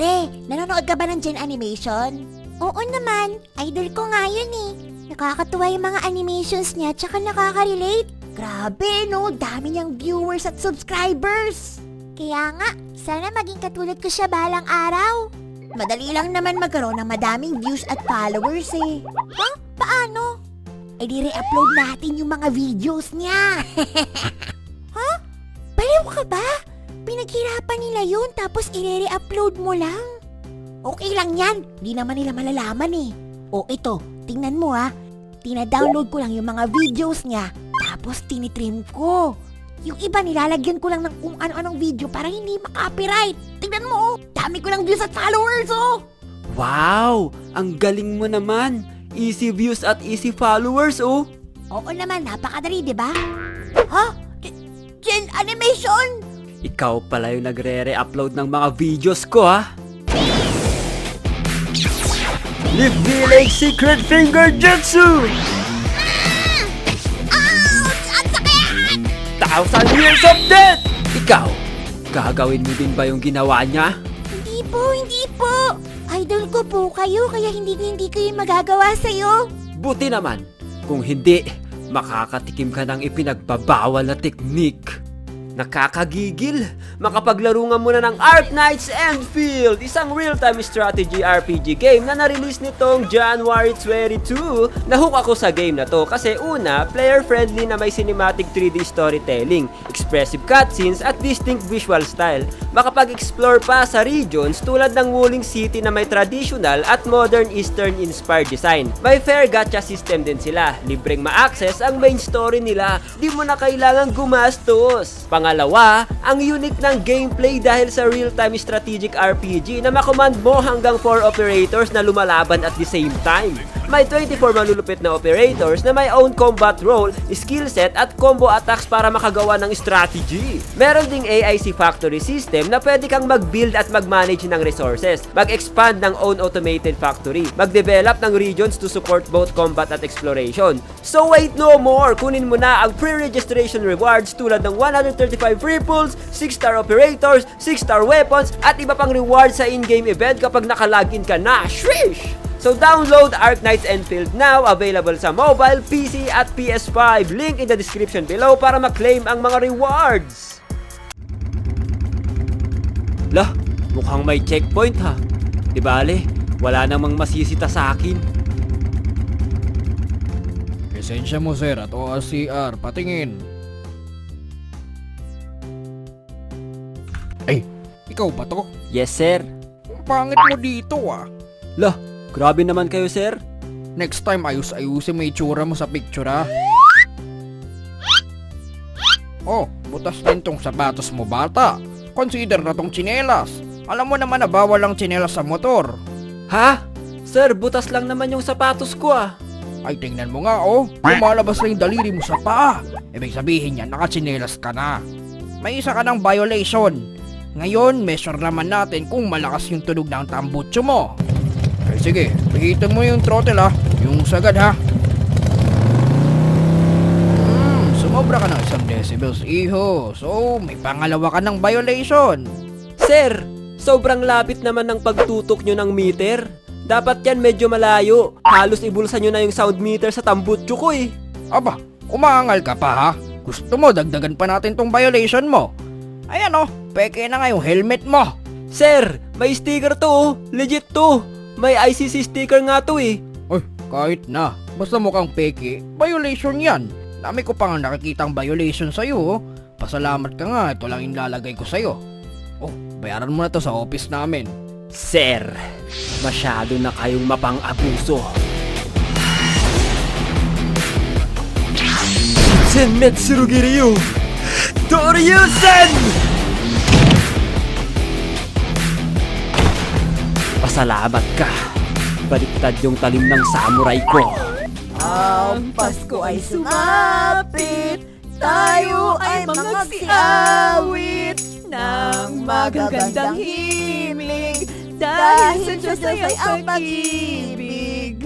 Mare, nanonood ka ba ng Gen Animation? Oo naman, idol ko nga yun eh. Nakakatuwa yung mga animations niya tsaka nakaka-relate. Grabe no, dami niyang viewers at subscribers. Kaya nga, sana maging katulad ko siya balang araw. Madali lang naman magkaroon ng madaming views at followers eh. Ha? Paano? Eh di re-upload natin yung mga videos niya. Ha? Baliw ka ba? Pinaghirapan nila yun tapos i-re-upload mo lang. Okay lang yan, di naman nila malalaman eh. O ito, tingnan mo ha. Tina-download ko lang yung mga videos niya tapos tinitrim ko. Yung iba nilalagyan ko lang ng kung ano-anong video para hindi makopyright. Tingnan mo oh, dami ko lang views at followers oh. Wow! Ang galing mo naman! Easy views at easy followers, oh! Oo naman, napakadali, di ba? Ha? Gen Animation? Ikaw pala yung nagre-re-upload ng mga videos ko, ha? Live Village Secret Finger Jutsu! Ouch! Ang sakit! 1,000 years of death! Ikaw, gagawin mo din ba yung ginawa niya? Hindi po. Idol ko po kayo, kaya hindi ko yung magagawa sa'yo. Buti naman. Kung hindi, makakatikim ka ng ipinagbabawal na teknik. Nakakagigil! Makapaglaro nga muna ng Arknights Endfield, isang real-time strategy RPG game na na-release nitong January 22. Nahook ako sa game na to kasi una, player-friendly na may cinematic 3D storytelling, expressive cutscenes at distinct visual style. Makapag-explore pa sa regions tulad ng Wuling City na may traditional at modern Eastern-inspired design. May fair gacha system din sila, libreng ma-access ang main story nila, di mo na kailangang gumastos. Pangalawa, ang unique ng gameplay dahil sa real-time strategic RPG na makommand mo hanggang 4 operators na lumalaban at the same time. May 24 malulupit na operators na may own combat role, skill set at combo attacks para makagawa ng strategy. Meron ding AIC factory system na pwede kang mag-build at mag-manage ng resources, mag-expand ng own automated factory, mag-develop ng regions to support both combat at exploration. So wait no more! Kunin mo na ang pre-registration rewards tulad ng 135 free pulls, 6-star operators, 6-star weapons, at iba pang rewards sa in-game event kapag naka-login ka na. Shrish! So download Arknights Endfield now, available sa mobile, PC at PS5. Link in the description below para ma-claim ang mga rewards. Lah, mukhang may checkpoint ha. Di bale, wala namang masisita sa akin. Lisensya mo sir at ORCR, patingin. Ay, ikaw ba to? Yes sir. Ang pangit mo dito ah. Lah, grabe naman kayo sir. Next time ayus-ayusin mo itsura mo sa picture ah. Oh, butas din tong sapatos mo bata. Consider na tong tsinelas. Alam mo naman na bawal ang tsinelas sa motor. Ha? Sir, butas lang naman yung sapatos ko ah. Ay tingnan mo nga oh, lumalabas na yung daliri mo sa paa. Ibig sabihin yan, nakatsinelas ka na. May isa ka ng violation. Ngayon, measure naman natin kung malakas yung tunog ng tambutso mo. Okay, sige, pigitan mo yung throttle ha, yung sagad ha. Sumobra ka ng 1 decibels iho, so may pangalawa ka ng violation. Sir, sobrang lapit naman ng pagtutok nyo ng meter. Dapat yan medyo malayo. Halos ibulsa nyo na yung sound meter sa tambutso ko eh. Aba, umaangal ka pa ha? Gusto mo dagdagan pa natin tong violation mo? Ayan oh, peke na nga yung helmet mo. Sir, may sticker to oh. Legit to. May ICC sticker nga to eh. Ay, kahit na. Basta mukhang peke, violation yan. Dami ko pang nakikitang violation sa'yo oh. Pasalamat ka nga, ito lang ilalagay ko sa'yo. Oh, bayaran mo na to sa office namin. Sir, masyado na kayong mapang-abuso. Senmetsu Giryu Toryusen! Pasalamat ka. Baliktad yung talim ng samurai ko. Ang Pasko ay sumapit, tayo ay magsiawit ng magagandang himig dahil sa Diyos ay ang pag-ibig.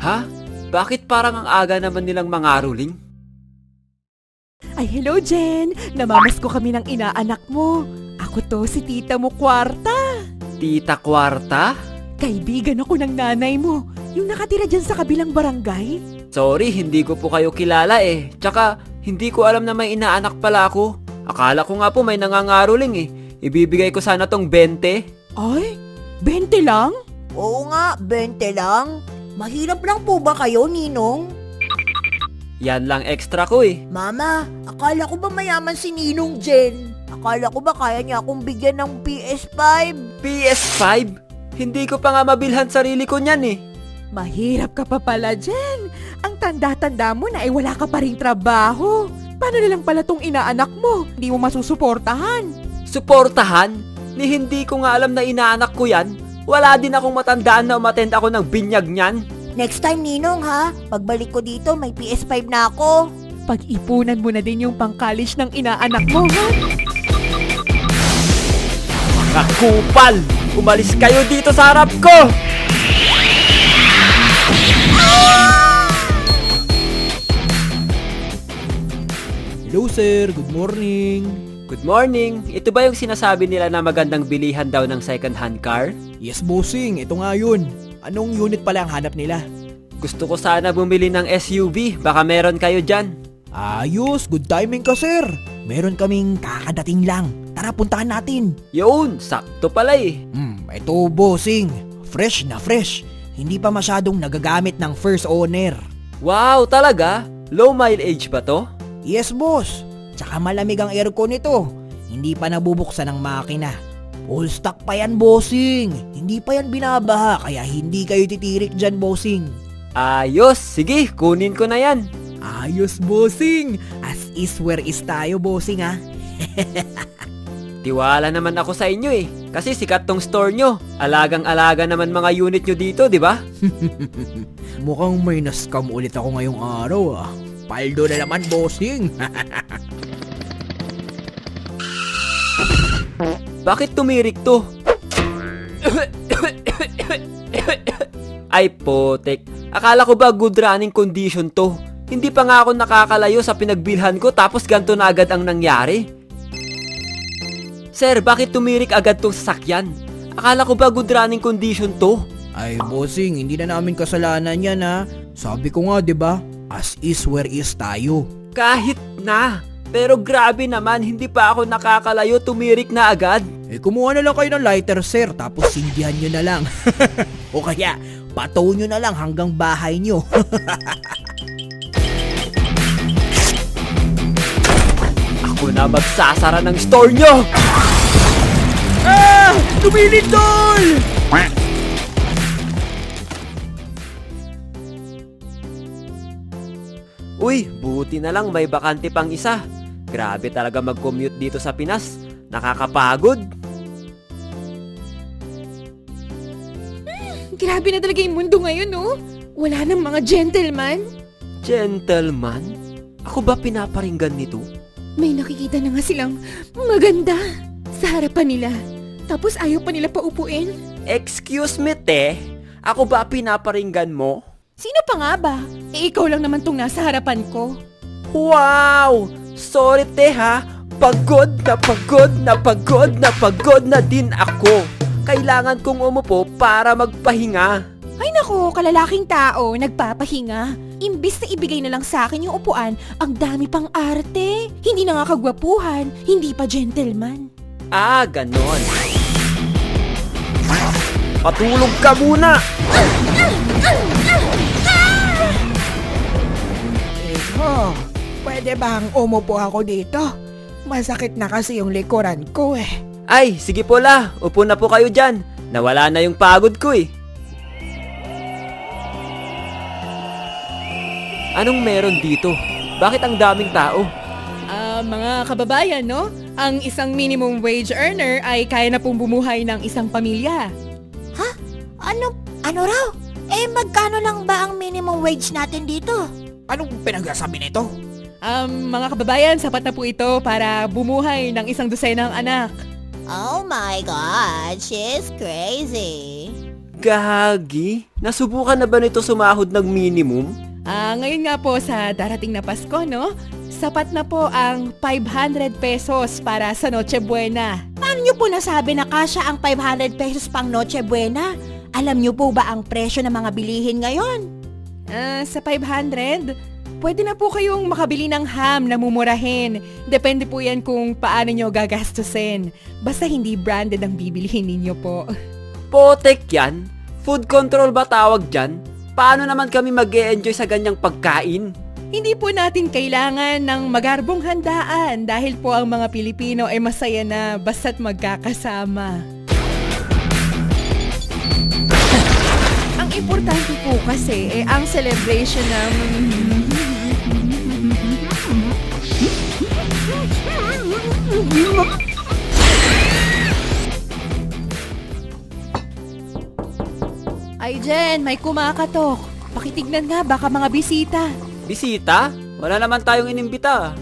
Ha? Bakit parang ang aga naman nilang mangaruling? Ay, hello Jen! Namamasko kami ng inaanak mo. Ako to, si tita mo kwarta. Tita Kwarta? Kaibigan ako ng nanay mo. Yung nakatira dyan sa kabilang barangay. Sorry, hindi ko po kayo kilala eh. Tsaka, hindi ko alam na may inaanak pala ako. Akala ko nga po may nangangaroling eh. Ibibigay ko sana tong 20. Ay, 20 lang? Oo nga, 20 lang. Mahirap lang po ba kayo, Ninong? Yan lang extra ko eh. Mama, akala ko ba mayaman si Ninong Jen? Akala ko ba kaya niya akong bigyan ng PS5? PS5? Hindi ko pa nga mabilhan sarili ko niyan eh. Mahirap ka pa pala dyan. Ang tanda-tanda mo na ay wala ka pa ring trabaho. Paano na lang pala tong inaanak mo? Hindi mo masusuportahan. Suportahan? Ni hindi ko nga alam na inaanak ko yan. Wala din akong matandaan na umatend ako ng binyag niyan. Next time, Ninong ha. Pagbalik ko dito, may PS5 na ako. Pag-ipunan mo na din yung pang-college ng inaanak mo, ha? Mga kupal! Umalis kayo dito sa harap ko! Hello sir, good morning. Good morning! Ito ba yung sinasabi nila na magandang bilihan daw ng second hand car? Yes bossing, ito nga yun. Anong unit pala ang hanap nila? Gusto ko sana bumili ng SUV, baka meron kayo dyan. Ayos, good timing ka sir. Meron kaming kakadating lang. Tara puntahan natin. Yun, sakto pala eh. Ito bossing. Fresh na fresh. Hindi pa masyadong nagagamit ng first owner. Wow, talaga? Low mileage ba to? Yes boss. Tsaka malamig ang aircon nito. Hindi pa nabubuksan ang makina. Full stock pa yan bossing. Hindi pa yan binabaha kaya hindi kayo titirik dyan bossing. Ayos, sige, kunin ko na yan. Ayos bossing. As is where is tayo bossing ha. Tiwala naman ako sa inyo eh. Kasi sikat tong store nyo. Alagang-alaga naman mga unit nyo dito, di ba? Mukhang may na-scam ulit ako ngayong araw ah. Paldo na naman bossing. Bakit tumirik to? Ay potek. Akala ko ba good running condition to? Hindi pa nga ako nakakalayo sa pinagbilhan ko tapos ganito na agad ang nangyari. Sir, bakit tumirik agad tong sasakyan? Akala ko ba good running condition to? Ay bossing, hindi na namin kasalanan yan ha. Sabi ko nga 'di ba? As is where is tayo. Kahit na. Pero grabe naman, hindi pa ako nakakalayo, tumirik na agad. Kumuha na lang kayo ng lighter sir, tapos sindihan nyo na lang. O kaya, patow nyo na lang hanggang bahay nyo. Ako na magsasara ng store nyo! Ah! Lumilindol! Uy, buti na lang may bakante pang isa. Grabe talaga mag-commute dito sa Pinas. Nakakapagod. Grabe na talaga yung mundo ngayon, no? Wala nang mga gentleman. Gentleman? Ako ba pinaparinggan nito? May nakikita na nga silang maganda sa harapan nila. Tapos ayaw pa nila paupuin. Excuse me, te. Ako ba pinaparinggan mo? Sino pa nga ba? Ikaw lang naman tong nasa harapan ko. Wow! Sorry, te ha. Pagod na pagod na pagod na pagod na din ako. Kailangan kong umupo para magpahinga. Ay nako, kalalaking tao, nagpapahinga. Imbis na ibigay na lang sa akin yung upuan, ang dami pang arte. Hindi na nga kagwapuhan, hindi pa gentleman. Ah, ganon. Patulog ka muna! Pwede bang umupo ako dito? Masakit na kasi yung likuran ko eh. Ay, sige po la. Upo na po kayo dyan. Nawala na yung pagod ko eh. Anong meron dito? Bakit ang daming tao? Mga kababayan, no? Ang isang minimum wage earner ay kaya na pong bumuhay ng isang pamilya. Ano raw? Magkano lang ba ang minimum wage natin dito? Anong pinagsasabi nito? Mga kababayan, sapat na po ito para bumuhay ng isang dosenang anak. Oh my God, she's crazy. Gagi? Nasubukan na ba nito sumahod ng minimum? Ngayon nga po sa darating na Pasko, no? Sapat na po ang 500 pesos para sa Noche Buena. Paano nyo po nasabi na kasya ang 500 pesos pang Noche Buena? Alam nyo po ba ang presyo ng mga bilihin ngayon? Sa 500, pwede na po kayong makabili ng ham na mumurahin. Depende po yan kung paano nyo gagastusin. Basta hindi branded ang bibilihin ninyo po. Potek yan? Food control ba tawag dyan? Paano naman kami mag-e-enjoy sa ganyang pagkain? Hindi po natin kailangan ng magarbong handaan dahil po ang mga Pilipino ay masaya na basta't magkakasama. Ang importante po kasi ay ang celebration ng... Ay Jen, may kumakatok. Pakitignan nga, baka mga bisita. Bisita? Wala naman tayong inimbita.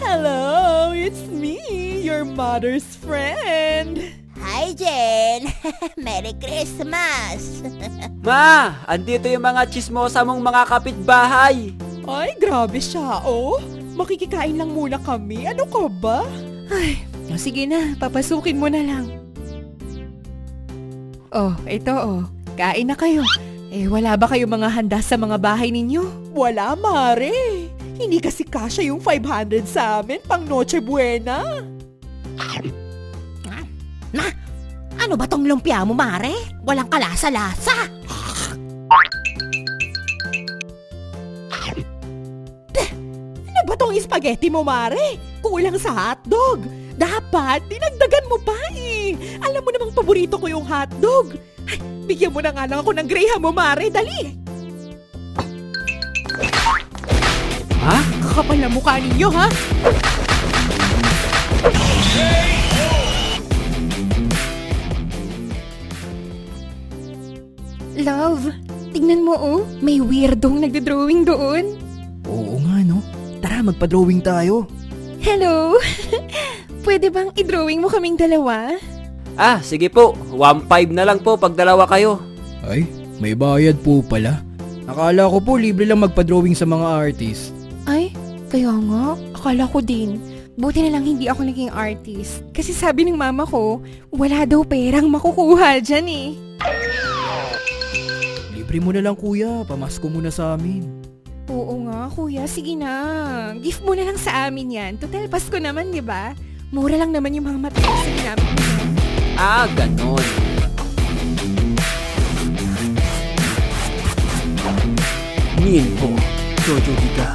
Hello, it's me, your mother's friend. Hi, Jen! Merry Christmas! Ma, andito yung mga chismosa mong mga kapitbahay. Ay, grabe siya, oh. Makikikain lang muna kami. Ano ka ba? Ay, sige na, papasukin mo na lang. Oh, ito oh. Kain na kayo. Eh, wala ba kayo mga handa sa mga bahay ninyo? Wala, Mare. Hindi kasi kasya yung 500 sa amin pang Noche Buena. Na, ano ba tong lumpia mo, Mare? Walang kalasa-lasa! Ano ba tong spaghetti mo, Mare? Kulang sa hotdog. Dapat, dinagdagan mo pa eh. Alam mo namang paborito ko yung hotdog. Ay, bigyan mo na nga lang ako ng graham mo, Mare. Dali. Ha? Kakapal na mukha ninyo, ha? Love, tingnan mo oh. May weirdong nagdodrawing doon. Oo nga no. Tara, magpa-drawing tayo. Hello? Pwede bang i-drawing mo kaming dalawa? Ah, sige po. 1.5 na lang po pag dalawa kayo. Ay, may bayad po pala. Akala ko po libre lang magpa-drawing sa mga artist. Ay, kaya nga. Akala ko din. Buti na lang hindi ako naging artist. Kasi sabi ng mama ko, wala daw perang makukuha dyan eh. Libre mo na lang kuya, pamasko mo na sa amin. Oo nga, kuya. Sige na. Gift mo na lang sa amin yan. Total, Pasko naman, di ba? Mura lang naman yung mga materials na ginamit mo. Ah, ganon. Ninpo, Jojo Giga.